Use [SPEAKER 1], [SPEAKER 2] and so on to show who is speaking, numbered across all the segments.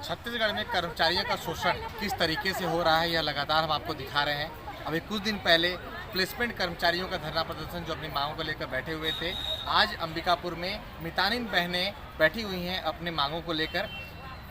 [SPEAKER 1] छत्तीसगढ़ में कर्मचारियों का शोषण किस तरीके से हो रहा है यह लगातार हम आपको दिखा रहे हैं। अभी कुछ दिन पहले प्लेसमेंट कर्मचारियों का धरना प्रदर्शन जो अपनी मांगों को लेकर बैठे हुए थे, आज अंबिकापुर में मितानिन बहनें बैठी हुई हैं अपने मांगों को लेकर।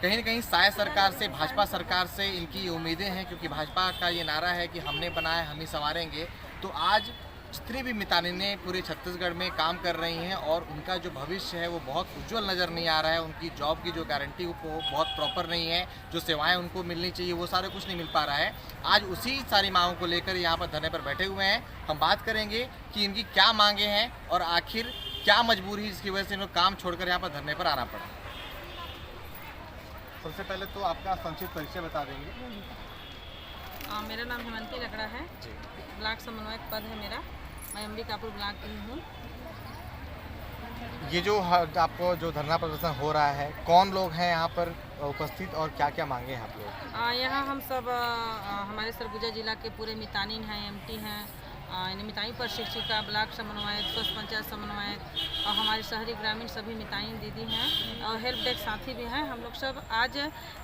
[SPEAKER 1] कहीं न कहीं शायद सरकार से, भाजपा सरकार से इनकी ये उम्मीदें हैं, क्योंकि भाजपा का ये नारा है कि हमने बनाया हम ही संवारेंगे। तो आज जितनी भी मितानिनें पूरे छत्तीसगढ़ में काम कर रही हैं और उनका जो भविष्य है वो बहुत उज्जवल नज़र नहीं आ रहा है। उनकी जॉब की जो गारंटी वो बहुत प्रॉपर नहीं है, जो सेवाएं उनको मिलनी चाहिए वो सारे कुछ नहीं मिल पा रहा है। आज उसी सारी मांगों को लेकर यहाँ पर धरने पर बैठे हुए हैं। हम बात करेंगे कि इनकी क्या मांगे हैं और आखिर क्या मजबूरी है जिसकी वजह से इनको काम छोड़कर यहाँ पर धरने पर आना पड़ा। सबसे पहले तो आपका संक्षिप्त परिचय बता देंगे।
[SPEAKER 2] मेरा नाम हेमंती लकड़ा है, ब्लॉक समन्वयक पद है मेरा। मैं अंबिकापुर ब्लॉक की हूँ।
[SPEAKER 1] ये जो आपको जो धरना प्रदर्शन हो रहा है, कौन लोग हैं यहाँ पर उपस्थित और क्या क्या मांगे हैं आप लोग?
[SPEAKER 2] यहाँ हम सब हमारे सरगुजा जिला के पूरे मितानिन हैं, एमटी हैं, मितानी प्रशिक्षिका, ब्लॉक समन्वयक, स्वच्छ पंचायत समन्वयक और हमारे शहरी ग्रामीण सभी मितानिन दीदी हैं और हेल्प डेस्क साथी भी हैं। हम लोग सब आज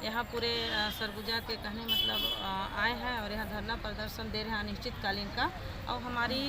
[SPEAKER 2] यहाँ पूरे सरगुजा के कहने मतलब आए हैं और यहाँ धरना प्रदर्शन दे रहे हैं अनिश्चितकालीन का। और हमारी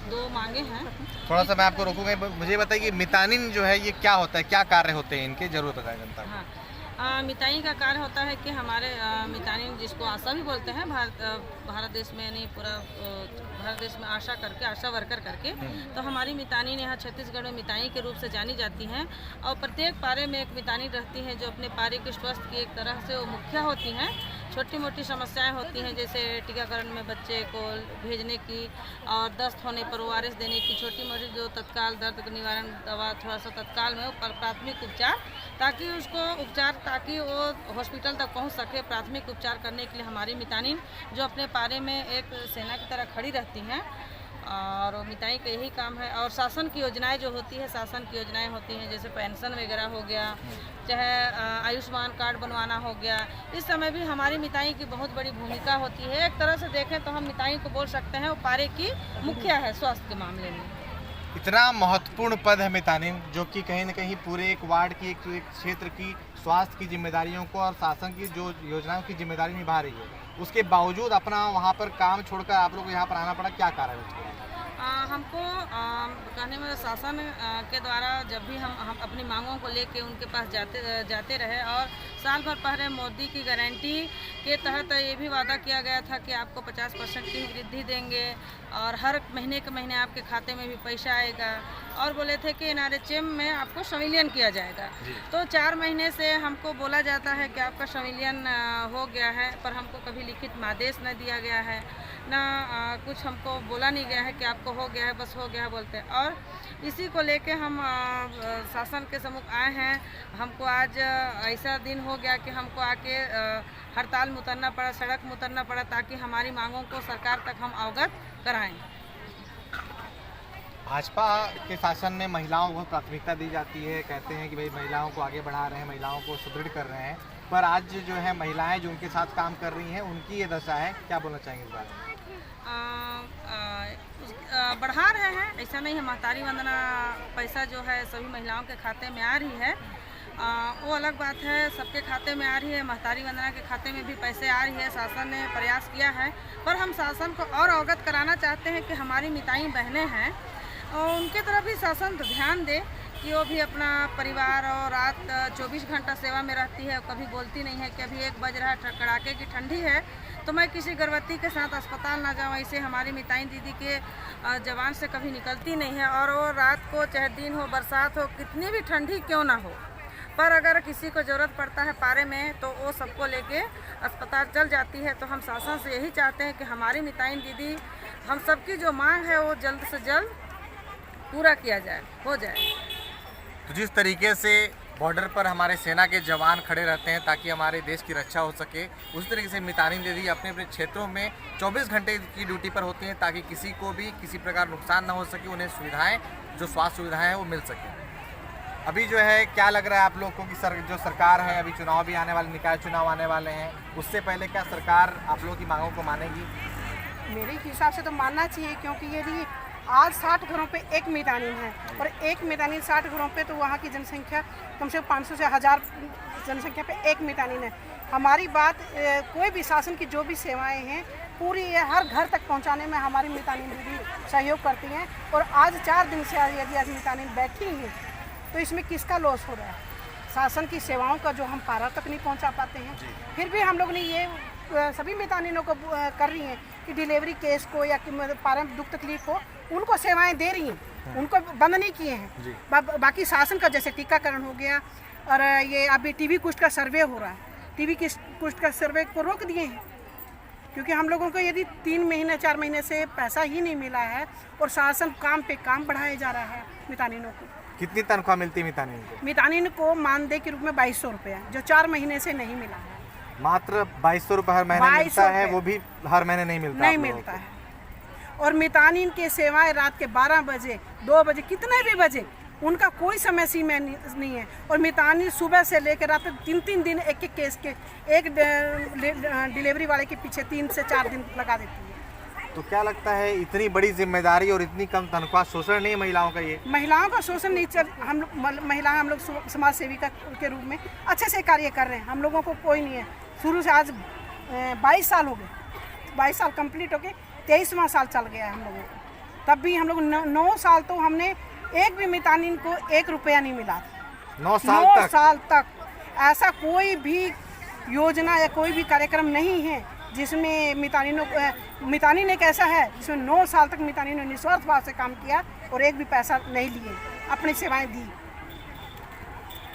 [SPEAKER 2] 2 मांगे हैं।
[SPEAKER 1] थोड़ा सा मैं आपको रोकूंगा, मुझे बताइए मितानिन जो है ये क्या होता है, क्या कार्य होते हैं इनके, जरूर बताएं जनता को।
[SPEAKER 2] हाँ, मितानी का कार्य होता है कि हमारे मितानी जिसको आशा भी बोलते हैं, भारत देश में नहीं पूरा भारत देश में आशा करके, आशा वर्कर करके, तो हमारी मितानी यहाँ छत्तीसगढ़ में मितानी के रूप से जानी जाती हैं। और प्रत्येक पारे में एक मितानी रहती हैं जो अपने पारे के स्वास्थ्य की एक तरह से वो मुखिया होती हैं। छोटी मोटी समस्याएं होती हैं जैसे टीकाकरण में बच्चे को भेजने की और दस्त होने पर ORS देने की, छोटी मोटी जो तत्काल दर्द निवारण दवा थोड़ा सा तत्काल में प्राथमिक उपचार, ताकि उसको उपचार ताकि वो हॉस्पिटल तक पहुंच सके। प्राथमिक उपचार करने के लिए हमारी मितानिन जो अपने पारे में एक सेना की तरह खड़ी रहती हैं और मिताई का यही काम है। और शासन की योजनाएं जो होती है, शासन की योजनाएं होती हैं जैसे पेंशन वगैरह हो गया, चाहे आयुष्मान कार्ड बनवाना हो गया, इस समय भी हमारी मिताई की बहुत बड़ी भूमिका होती है। एक तरह से देखें तो हम मिताई को बोल सकते हैं वो पारे की मुखिया है स्वास्थ्य के मामले में।
[SPEAKER 1] इतना महत्वपूर्ण पद है मितानिन, जो कि कहीं न कहीं पूरे एक वार्ड की, एक क्षेत्र की स्वास्थ्य की जिम्मेदारियों को और शासन की जो योजनाओं की जिम्मेदारी निभा रही है, उसके बावजूद अपना वहाँ पर काम छोड़कर आप लोग को यहाँ पर आना पड़ा, क्या कारण है उसके?
[SPEAKER 2] हमको कहने में शासन के द्वारा जब भी हम अपनी मांगों को लेके उनके पास जाते रहे और साल भर पहले मोदी की गारंटी के तहत ये भी वादा किया गया था कि आपको 50% की वृद्धि देंगे और हर महीने के महीने आपके खाते में भी पैसा आएगा और बोले थे कि NRHM में आपको संविलियन किया जाएगा। तो 4 महीने से हमको बोला जाता है कि आपका संविलियन हो गया है, पर हमको कभी लिखित में आदेश न दिया गया है, ना कुछ हमको बोला नहीं गया है कि आपको हो गया है, बस हो गया है बोलते हैं। और इसी को लेके हम शासन के सम्मुख आए हैं। हमको आज ऐसा दिन हो गया कि हमको आके हड़ताल में उतरना पड़ा, सड़क में उतरना पड़ा, ताकि हमारी मांगों को सरकार तक हम अवगत कराएं।
[SPEAKER 1] भाजपा के शासन में महिलाओं को बहुत प्राथमिकता दी जाती है, कहते हैं कि भाई महिलाओं को आगे बढ़ा रहे हैं, महिलाओं को सुदृढ़ कर रहे हैं, पर आज जो है महिलाएं जो उनके साथ काम कर रही हैं उनकी ये दशा है। क्या बोलना चाहेंगे इस बारे में?
[SPEAKER 2] बढ़ा रहे हैं, ऐसा नहीं है। महतारी वंदना पैसा जो है सभी महिलाओं के खाते में आ रही है, वो अलग बात है, सबके खाते में आ रही है। महतारी वंदना के खाते में भी पैसे आ रही है। शासन ने प्रयास किया है, पर हम शासन को और अवगत कराना चाहते हैं कि हमारी मिताई बहनें हैं और उनके तरफ भी शासन ध्यान दे कि वो भी अपना परिवार और रात 24 घंटा सेवा में रहती है। कभी बोलती नहीं है कि अभी 1 बज रहा है, कड़ाके की ठंडी है तो मैं किसी गर्भवती के साथ अस्पताल ना जाऊँ, ऐसे हमारी मिताई दीदी के जबान से कभी निकलती नहीं है। और वो रात को चाहे दिन हो, बरसात हो, कितनी भी ठंडी क्यों ना हो, पर अगर किसी को ज़रूरत पड़ता है पारे में तो वो सबको लेके अस्पताल चल जाती है। तो हम शासन से यही चाहते हैं कि हमारी मिताई दीदी, हम सबकी जो मांग है वो जल्द से जल्द पूरा किया जाए, हो जाए।
[SPEAKER 1] तो जिस तरीके से बॉर्डर पर हमारे सेना के जवान खड़े रहते हैं ताकि हमारे देश की रक्षा हो सके, उस तरीके से मितानिन दीदी अपने अपने क्षेत्रों में 24 घंटे की ड्यूटी पर होती हैं ताकि किसी को भी किसी प्रकार नुकसान ना हो सके, उन्हें सुविधाएं, जो स्वास्थ्य सुविधाएं हैं वो मिल सके। अभी जो है क्या लग रहा है आप लोग को कि जो सरकार है, अभी चुनाव भी आने वाले, निकाय चुनाव आने वाले हैं, उससे पहले क्या सरकार आप लोगों की मांगों को मानेगी?
[SPEAKER 3] मेरे हिसाब से तो मानना चाहिए, क्योंकि यदि आज 60 घरों पे एक मितानिन है और एक मितानिन 60 घरों पे, तो वहाँ की जनसंख्या कम से कम 500 से 1000 जनसंख्या पे एक मितानिन है। हमारी बात कोई भी शासन की जो भी सेवाएं हैं पूरी हर घर तक पहुंचाने में हमारी मितानिन दीदी सहयोग करती हैं। और आज 4 दिन से यदि आज मितानिन बैठी हैं तो इसमें किसका लॉस हो रहा है? शासन की सेवाओं का जो हम पारा तक नहीं पहुंचा पाते हैं। फिर भी हम लोग ने ये सभी मितानिनों को कर रही हैं कि डिलीवरी केस को या पारा में दुख तकलीफ को उनको सेवाएं दे रही हैं, उनको बंद नहीं किए हैं। बाकी शासन का जैसे टीकाकरण हो गया और ये अभी टीबी कुष्ठ का सर्वे हो रहा है, टीबी कुष्ठ का सर्वे को रोक दिए हैं क्योंकि हम लोगों को यदि 3 महीने 4 महीने से पैसा ही नहीं मिला है और शासन काम पे काम बढ़ाया जा रहा है। मितानिनों को
[SPEAKER 1] कितनी तनख्वाह मिलती है मितानिन को?
[SPEAKER 3] मितानिन को मानदेय के रूप में 2200 रुपया, जो 4 महीने से नहीं मिला है।
[SPEAKER 1] मात्र 2200 रुपये हर महीने मिलता है, वो भी हर महीने नहीं मिलता
[SPEAKER 3] है। और मितानिन की सेवाएं रात के 12 बजे 2 बजे कितने भी बजे, उनका कोई समय सीमा नहीं है। और मितानिन सुबह से लेकर रात तक 3-3 दिन एक केस के एक डिलीवरी वाले के पीछे 3 से 4 दिन लगा देती है।
[SPEAKER 1] तो क्या लगता है इतनी बड़ी जिम्मेदारी और इतनी कम तनख्वाह शोषण नहीं है महिलाओं का? ये
[SPEAKER 3] महिलाओं का शोषण नहीं चल, हम लोग समाज सेविका के रूप में अच्छे से कार्य कर रहे हैं। हम लोगों को कोई नहीं है शुरू से। आज 22 साल हो गए, 22 साल कंप्लीट हो गए, 23वां साल चल गया है हम लोगों को। तब भी हम लोग 9 साल तो हमने एक भी मितानिन को 1 रुपया नहीं मिला।
[SPEAKER 1] 9
[SPEAKER 3] साल तक ऐसा कोई भी योजना या कोई भी कार्यक्रम नहीं है जिसमें मितानिन एक ऐसा है जिसमें 9 साल तक मितानिन ने निस्वार्थ भाव से काम किया और एक भी पैसा नहीं लिए, अपनी सेवाएं दी।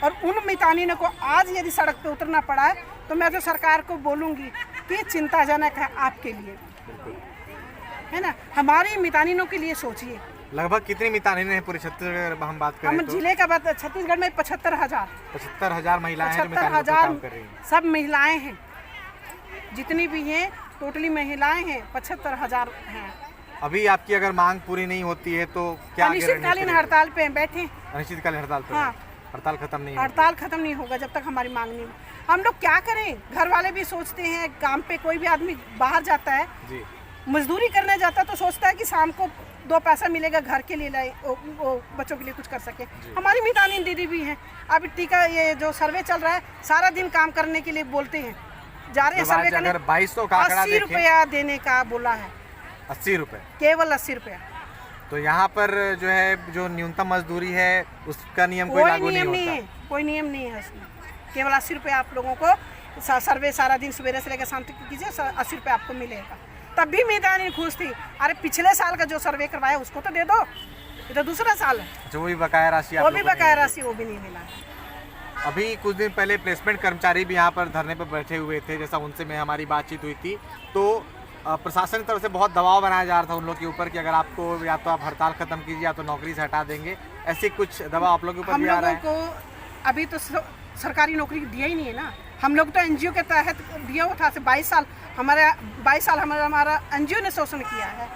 [SPEAKER 3] और उन मितानिनों को आज यदि सड़क पे उतरना पड़ा है तो मैं तो सरकार को बोलूँगी कि चिंताजनक है आपके लिए, है ना। हमारी मितानिनों के लिए सोचिए।
[SPEAKER 1] लगभग कितनी मितानिनें हैं पूरे छत्तीसगढ़ हम बात करें?
[SPEAKER 3] हम जिले का बात छत्तीसगढ़ में
[SPEAKER 1] 75,000 महिलाएं हैं जो मितानिनों का काम कर रही हैं।
[SPEAKER 3] सब महिलाएं हैं, जितनी भी हैं टोटली महिलाएं हैं, 75,000 हैं।
[SPEAKER 1] अभी आपकी अगर मांग पूरी नहीं होती है तो क्या?
[SPEAKER 3] अनिश्चितकालीन हड़ताल पे बैठे।
[SPEAKER 1] अनिश्चितकालीन हड़ताल पे?
[SPEAKER 3] हाँ,
[SPEAKER 1] हड़ताल खत्म नहीं?
[SPEAKER 3] हड़ताल खत्म नहीं होगा जब तक हमारी मांग नहीं। हम लोग क्या करें? घर वाले भी सोचते हैं, काम पे कोई भी आदमी बाहर जाता है जी, मजदूरी करने जाता है तो सोचता है कि शाम को 2 पैसा मिलेगा घर के लिए, बच्चों के लिए कुछ कर सके। हमारी मितानिन दीदी भी हैं। अभी टीका ये जो सर्वे चल रहा है सारा दिन काम करने के लिए बोलते हैं, जा रहे हैं सर्वे करने।
[SPEAKER 1] 2200 का आंकड़ा
[SPEAKER 3] 80 रुपया देने का बोला है।
[SPEAKER 1] 80 रुपये?
[SPEAKER 3] केवल 80 रुपया।
[SPEAKER 1] तो यहाँ पर जो है जो न्यूनतम मजदूरी है उसका नियम कोई लागू नहीं होता?
[SPEAKER 3] कोई नियम नहीं है उसमें। केवल 80 रुपये आप लोगों को सर्वे सारा दिन सवेरे से लेकर शाम तक कीजिए, 80 रुपये आपको मिलेगा। तब भी मितानिन खुश थी। अरे पिछले साल का जो सर्वे करवाया उसको तो दे दो, ये तो दूसरा साल है।
[SPEAKER 1] जो भी बकाया राशि
[SPEAKER 3] वो भी बकाया राशि वो भी नहीं मिला।
[SPEAKER 1] अभी कुछ दिन पहले प्लेसमेंट कर्मचारी भी यहाँ पर धरने पर बैठे हुए थे, जैसा उनसे में हमारी बातचीत हुई थी। तो प्रशासन की तरफ से बहुत दबाव बनाया जा रहा था उन लोग के ऊपर कि अगर आपको या तो आप हड़ताल खत्म कीजिए या तो नौकरी से हटा देंगे। ऐसे कुछ दबाव आप लोग के ऊपर भी आ रहा है?
[SPEAKER 3] हम लोगों को अभी तो सरकारी नौकरी दिया ही नहीं है ना। हम लोग तो एनजीओ के तहत दिया हुआ था। 22 साल हमारा एनजीओ ने शोषण किया है।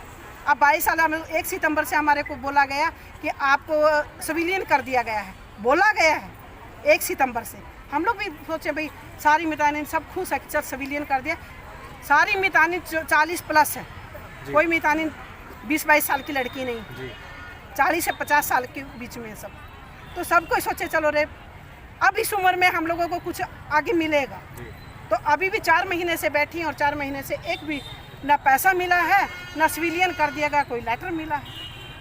[SPEAKER 3] अब 22 साल 1 सितंबर से हमारे को बोला गया कि आपको सिविलियन कर दिया गया है, बोला गया है 1 सितंबर से। हम लोग भी सोचे भाई सारी मितानिन सब खुश है कि सिविलियन कर दिया। सारी मितानिन 40+ है, कोई मितानिन 20-22 साल की लड़की नहीं जी। 40 से 50 साल के बीच में सब। तो सबको सोचे चलो रे अब इस उम्र में हम लोगों को कुछ आगे मिलेगा। तो अभी भी 4 महीने से बैठी हैं और 4 महीने से एक भी ना पैसा मिला है ना सिविलियन कर दिया गया कोई लेटर मिला है।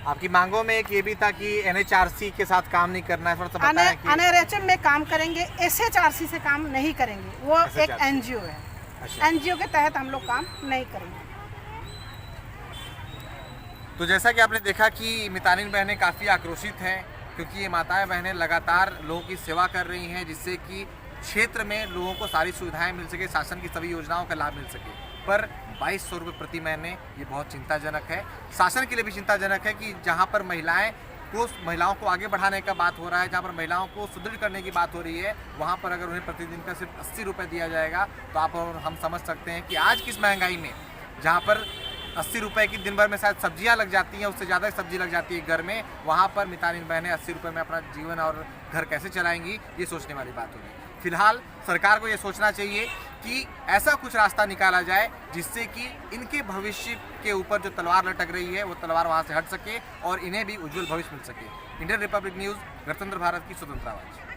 [SPEAKER 1] आपकी मांगों में एक ये भी था कि NHRC के साथ काम नहीं करना है, थोड़ा सा बताएं कि
[SPEAKER 3] NRHM में काम करेंगे, SHRC से काम नहीं करेंगे। वो एक एनजीओ है। अच्छा। एनजीओ के तहत हम लोग काम नहीं करेंगे।
[SPEAKER 1] तो जैसा कि आपने देखा कि मितानिन बहनें काफ़ी आक्रोशित हैं क्योंकि ये माताएं बहनें लगातार लोगों की सेवा कर रही हैं जिससे कि क्षेत्र में लोगों को सारी सुविधाएं मिल सके, शासन की सभी योजनाओं का लाभ मिल सके। पर 2200 रुपये प्रति महीने ये बहुत चिंताजनक है। शासन के लिए भी चिंताजनक है कि जहाँ पर महिलाओं को आगे बढ़ाने का बात हो रहा है, जहाँ पर महिलाओं को सुदृढ़ करने की बात हो रही है, वहाँ पर अगर उन्हें प्रतिदिन का सिर्फ 80 रुपये दिया जाएगा तो आप और हम समझ सकते हैं कि आज किस महंगाई में, जहाँ पर 80 रुपये की दिन भर में शायद सब्जियां लग जाती हैं, उससे ज़्यादा सब्जी लग जाती है घर में, वहाँ पर मितानिन बहनें 80 रुपये में अपना जीवन और घर कैसे चलाएंगी, ये सोचने वाली बात होगी। फिलहाल सरकार को ये सोचना चाहिए कि ऐसा कुछ रास्ता निकाला जाए जिससे कि इनके भविष्य के ऊपर जो तलवार लटक रही है वो तलवार वहाँ से हट सके और इन्हें भी उज्जवल भविष्य मिल सके। इंडियन रिपब्लिक न्यूज़, गणतंत्र भारत की स्वतंत्र आवाज़।